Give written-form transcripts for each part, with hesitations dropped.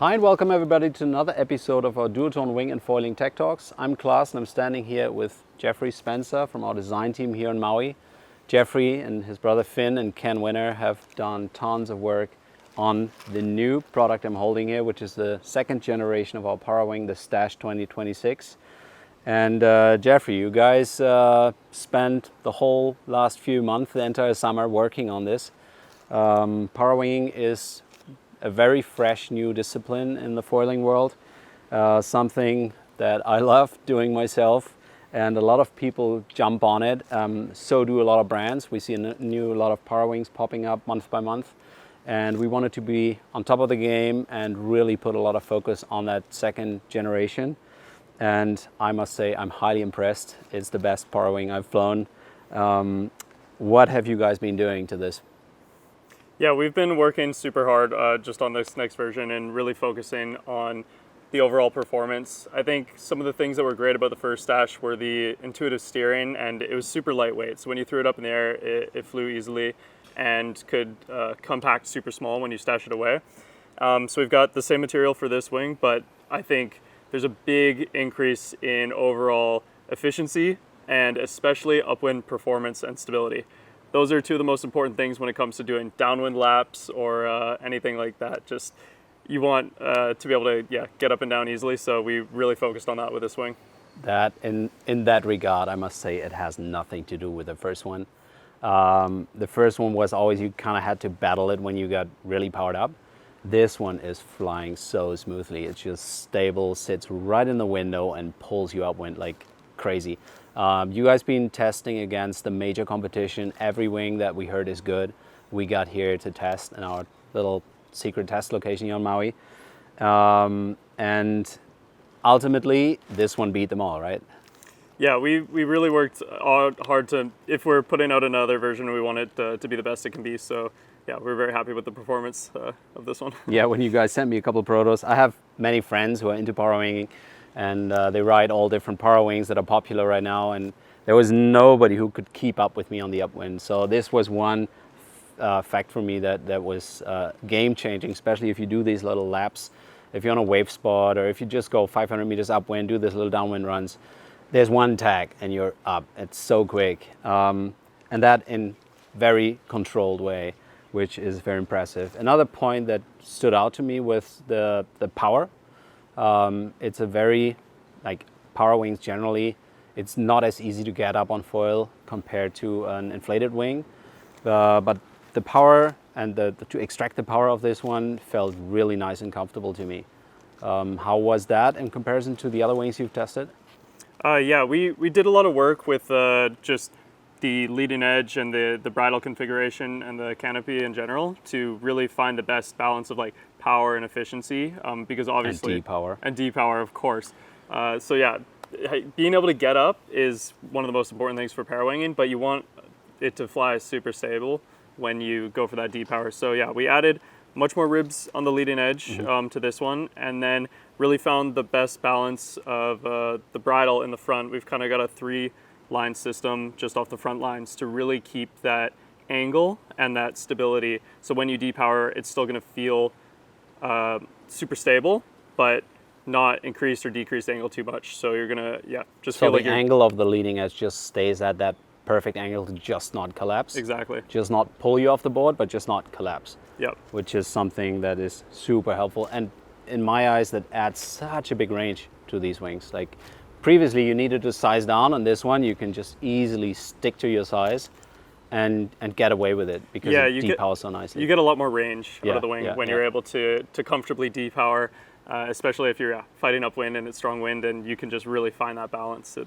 Hi and welcome everybody to another episode of our duotone wing and foiling tech talks. I'm Klaas and I'm standing here with Jeffrey Spencer from our design team here in Maui. Jeffrey and his brother Finn and Ken Winner have done tons of work on the new product I'm holding here, which is the second generation of our Parawing, the Stash 2026. And Jeffrey, you guys spent the whole last few months, the entire summer working on this. Parawing is a very fresh new discipline in the foiling world, something that I love doing myself, and a lot of people jump on it. So do a lot of brands. We see a lot of Parawings popping up month by month, and we wanted to be on top of the game and really put a lot of focus on that second generation. And I must say I'm highly impressed. It's the best Parawing I've flown. What have you guys been doing to this? Yeah, we've been working super hard just on this next version and really focusing on the overall performance. I think some of the things that were great about the first Stash were the intuitive steering, and it was super lightweight. So when you threw it up in the air, it flew easily and could compact super small when you stash it away. So we've got the same material for this wing, but I think there's a big increase in overall efficiency and especially upwind performance and stability. Those are two of the most important things when it comes to doing downwind laps or anything like that. Just you want to be able to get up and down easily, so we really focused on that with this wing. That in that regard, I must say it has nothing to do with the first one. The first one was always you kind of had to battle it when you got really powered up. This one is flying so smoothly. It's just stable, sits right in the window and pulls you upwind like crazy. You guys been testing against the major competition. Every wing that we heard is good, we got here to test in our little secret test location here on Maui. And ultimately, this one beat them all, right? Yeah, we really worked hard to, if we're putting out another version, we want it to be the best it can be. So yeah, we're very happy with the performance of this one. Yeah, when you guys sent me a couple of protos, I have many friends who are into Parawing, and they ride all different Parawings that are popular right now, and there was nobody who could keep up with me on the upwind. So this was one fact for me that was game changing, especially if you do these little laps. If you're on a wave spot or if you just go 500 meters upwind, do this little downwind runs, there's one tag and you're up. It's so quick, and that in very controlled way, which is very impressive. Another point that stood out to me was the power. It's a very, like Parawings generally, it's not as easy to get up on foil compared to an inflated wing. But the power and to extract the power of this one felt really nice and comfortable to me. How was that in comparison to the other wings you've tested? Yeah, we did a lot of work with just the leading edge and the bridle configuration and the canopy in general to really find the best balance of like power and efficiency, because obviously and depower of course. So yeah, being able to get up is one of the most important things for parawinging, but you want it to fly super stable when you go for that depower. So yeah, we added much more ribs on the leading edge to this one, and then really found the best balance of the bridle in the front. We've kind of got a 3-line system just off the front lines to really keep that angle and that stability. So when you depower, it's still going to feel super stable, but not increased or decreased angle too much. So you're gonna just feel like the angle of the leading edge just stays at that perfect angle to just not collapse. Exactly. Just not pull you off the board, but just not collapse. Yep. Which is something that is super helpful, and in my eyes that adds such a big range to these wings. Like previously you needed to size down. On this one you can just easily stick to your size and get away with it because it depowers so nicely. You get a lot more range out of the wing when you're able to comfortably depower, especially if you're fighting upwind and it's strong wind, and you can just really find that balance. It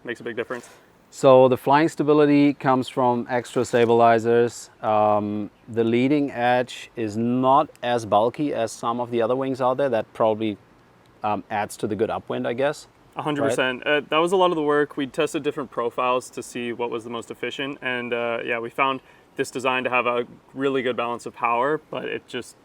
makes a big difference. So the flying stability comes from extra stabilizers. The leading edge is not as bulky as some of the other wings out there. That probably adds to the good upwind, I guess. 100%. Right? That was a lot of the work. We tested different profiles to see what was the most efficient, and we found this design to have a really good balance of power, but it just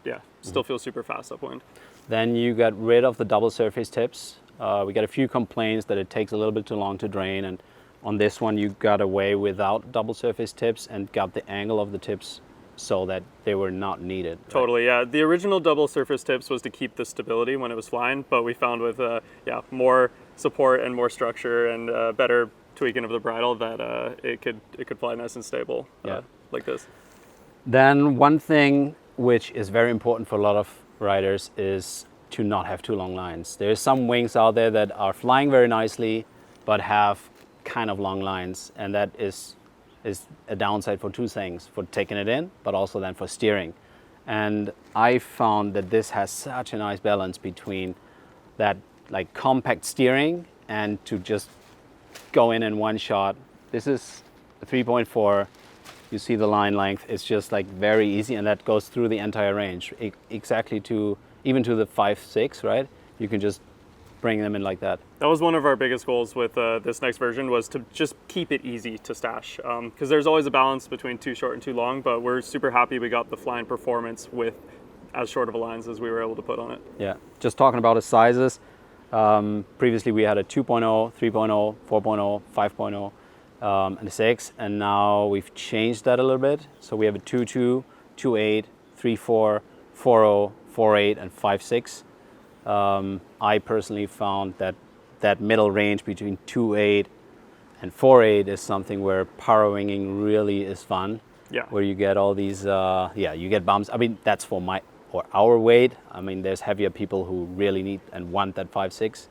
still feels super fast upwind. Then you got rid of the double surface tips. We got a few complaints that it takes a little bit too long to drain, and on this one you got away without double surface tips and got the angle of the tips so that they were not needed. Right? Totally, yeah. The original double surface tips was to keep the stability when it was flying, but we found with more support and more structure and better tweaking of the bridle that it could fly nice and stable like this. Then one thing which is very important for a lot of riders is to not have too long lines. There's some wings out there that are flying very nicely but have kind of long lines, and that is a downside for two things: for taking it in, but also then for steering. And I found that this has such a nice balance between that like compact steering and to just go in one shot. This is a 3.4. You see the line length. It's just like very easy, and that goes through the entire range, exactly to even to the 5.6, right? You can just bring them in like that. That was one of our biggest goals with this next version, was to just keep it easy to stash. Because there's always a balance between too short and too long, but we're super happy we got the flying performance with as short of a lines as we were able to put on it. Yeah, just talking about the sizes. Previously we had a 2.0, 3.0, 4.0, 5.0, and a 6, and now we've changed that a little bit. So we have a 2.2, 2.8, 3.4, 4.0, 4.8, and 5.6. I personally found that middle range between 2.8 and 4.8 is something where parawinging really is fun. Yeah. Where you get all these, you get bumps. I mean, that's for our weight. I mean, there's heavier people who really need and want that 5.6.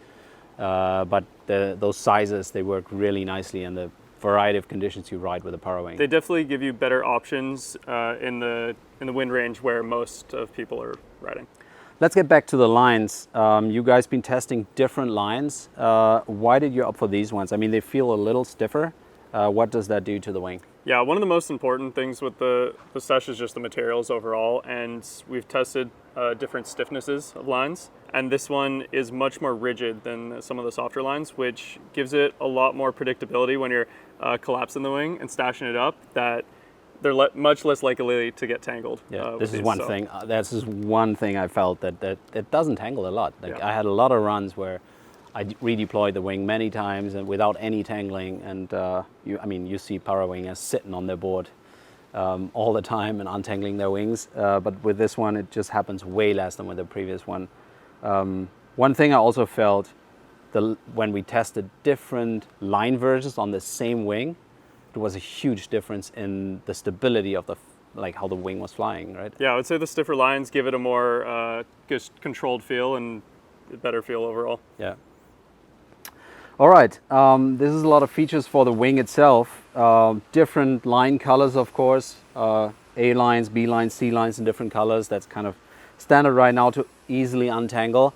But those sizes, they work really nicely in the variety of conditions you ride with a Parawing. They definitely give you better options in the wind range where most of people are riding. Let's get back to the lines. You guys been testing different lines. Why did you opt for these ones? I mean, they feel a little stiffer. What does that do to the wing? Yeah, one of the most important things with the Sesh is just the materials overall, and we've tested different stiffnesses of lines, and this one is much more rigid than some of the softer lines, which gives it a lot more predictability when you're collapsing the wing and stashing it up, that they're much less likely to get tangled. Yeah, this is one thing. This is one thing I felt that it doesn't tangle a lot. Like I had a lot of runs where I redeployed the wing many times and without any tangling. And you see Parawingers sitting on their board all the time and untangling their wings. But with this one, it just happens way less than with the previous one. One thing I also felt when we tested different line versions on the same wing, there was a huge difference in the stability of how the wing was flying, right? Yeah, I would say the stiffer lines give it a more just controlled feel and a better feel overall. Yeah. All right, this is a lot of features for the wing itself. Different line colors, of course. A lines, B lines, C lines in different colors. That's kind of standard right now to easily untangle.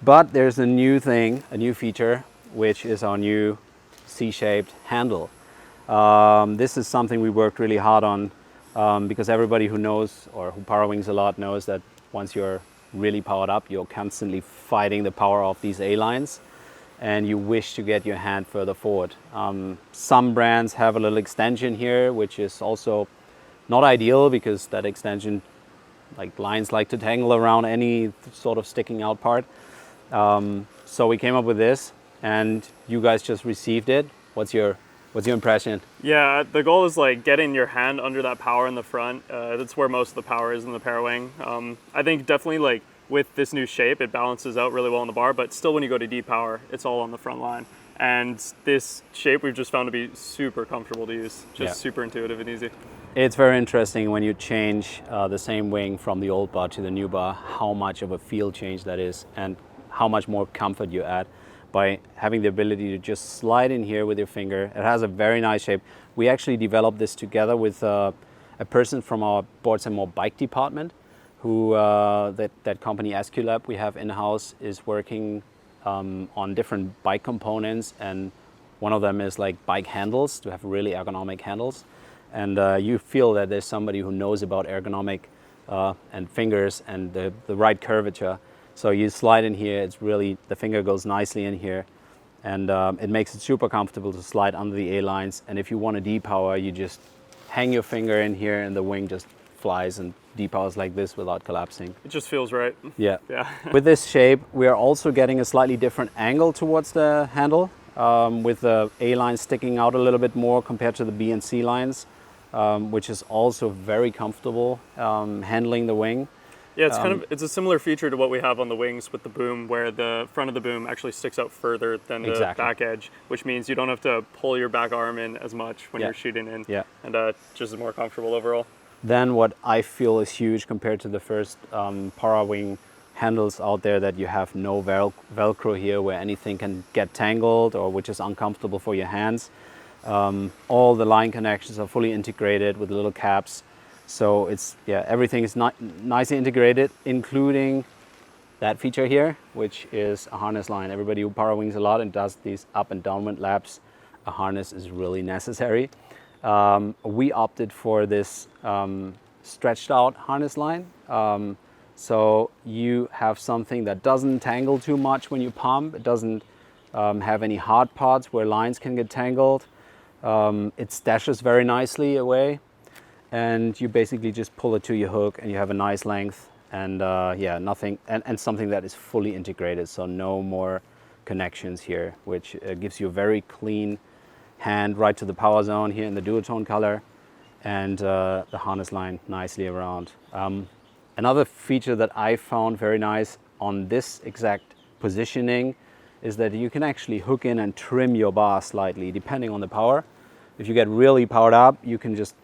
But there's a new thing, a new feature, which is our new C-shaped handle. This is something we worked really hard on because everybody who knows or who Parawings a lot knows that once you're really powered up, you're constantly fighting the power of these A-lines and you wish to get your hand further forward. Some brands have a little extension here, which is also not ideal because that extension, lines like to tangle around any sort of sticking out part. So we came up with this and you guys just received it. What's your impression? Yeah, the goal is getting your hand under that power in the front. That's where most of the power is in the Parawing. I think definitely with this new shape, it balances out really well on the bar, but still when you go to depower, it's all on the front line. And this shape we've just found to be super comfortable to use, just super intuitive and easy. It's very interesting when you change the same wing from the old bar to the new bar, how much of a feel change that is and how much more comfort you add by having the ability to just slide in here with your finger. It has a very nice shape. We actually developed this together with a person from our Boards and More bike department, who that company SQLab we have in-house is working on different bike components, and one of them is bike handles, to have really ergonomic handles. And you feel that there's somebody who knows about ergonomic and fingers and the right curvature. So you slide in here, it's really, the finger goes nicely in here, and it makes it super comfortable to slide under the A-lines. And if you want to depower, you just hang your finger in here and the wing just flies and depowers like this without collapsing. It just feels right. Yeah. Yeah. With this shape, we are also getting a slightly different angle towards the handle, with the A-line sticking out a little bit more compared to the B and C lines. which is also very comfortable handling the wing. Yeah, it's a similar feature to what we have on the wings with the boom, where the front of the boom actually sticks out further than the Exactly. back edge, which means you don't have to pull your back arm in as much when Yeah. you're shooting in, Yeah. and just is more comfortable overall. Then what I feel is huge compared to the first Parawing handles out there, that you have no Velcro here where anything can get tangled or which is uncomfortable for your hands. All the line connections are fully integrated with little caps. So it's, yeah, everything is nicely integrated, including that feature here, which is a harness line. Everybody who Parawings a lot and does these up and downwind laps, a harness is really necessary. We opted for this stretched out harness line. So you have something that doesn't tangle too much when you pump. It doesn't have any hard parts where lines can get tangled. It stashes very nicely away, and you basically just pull it to your hook and you have a nice length, and yeah, nothing, and something that is fully integrated, so no more connections here, which gives you a very clean hand right to the power zone here in the duotone color, and the harness line nicely around. Another feature that I found very nice on this exact positioning is that you can actually hook in and trim your bar slightly depending on the power. If you get really powered up, you can just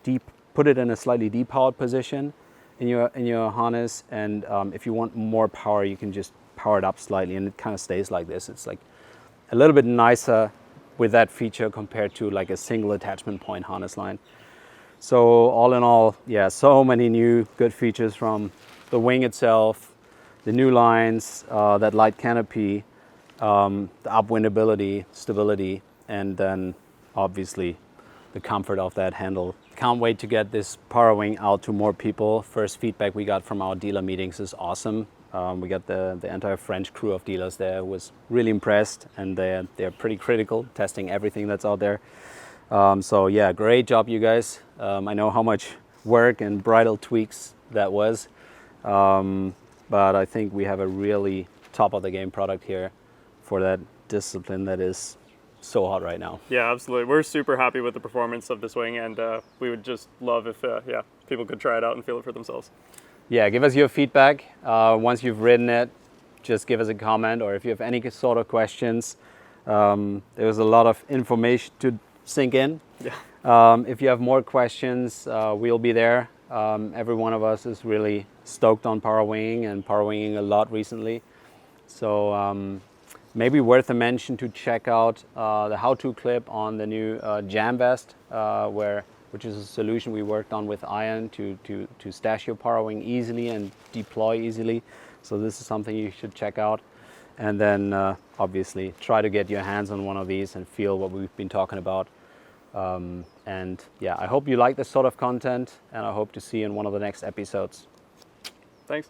put it in a slightly depowered position in your harness, and if you want more power, you can just power it up slightly, and it kind of stays like this. It's like a little bit nicer with that feature compared to like a single attachment point harness line. So all in all, yeah, so many new good features from the wing itself, the new lines, that light canopy, the upwind ability, stability, and then obviously the comfort of that handle. Can't wait to get this Parawing out to more people. First feedback we got from our dealer meetings is awesome. We got the entire French crew of dealers there who was really impressed, and they're pretty critical, testing everything that's out there. So yeah, great job, you guys. I know how much work and bridal tweaks that was, but I think we have a really top of the game product here for that discipline that is so hot right now. Yeah, absolutely. We're super happy with the performance of this wing, and we would just love if people could try it out and feel it for themselves. Yeah, give us your feedback. Once you've ridden it, just give us a comment, or if you have any sort of questions. There was a lot of information to sink in. Yeah. If you have more questions, we'll be there. Every one of us is really stoked on Parawing and Parawinging a lot recently. So maybe worth a mention to check out the how-to clip on the new Jam Vest, which is a solution we worked on with Iron to stash your Parawing easily and deploy easily. So this is something you should check out. And then obviously try to get your hands on one of these and feel what we've been talking about. And yeah, I hope you like this sort of content, and I hope to see you in one of the next episodes. Thanks.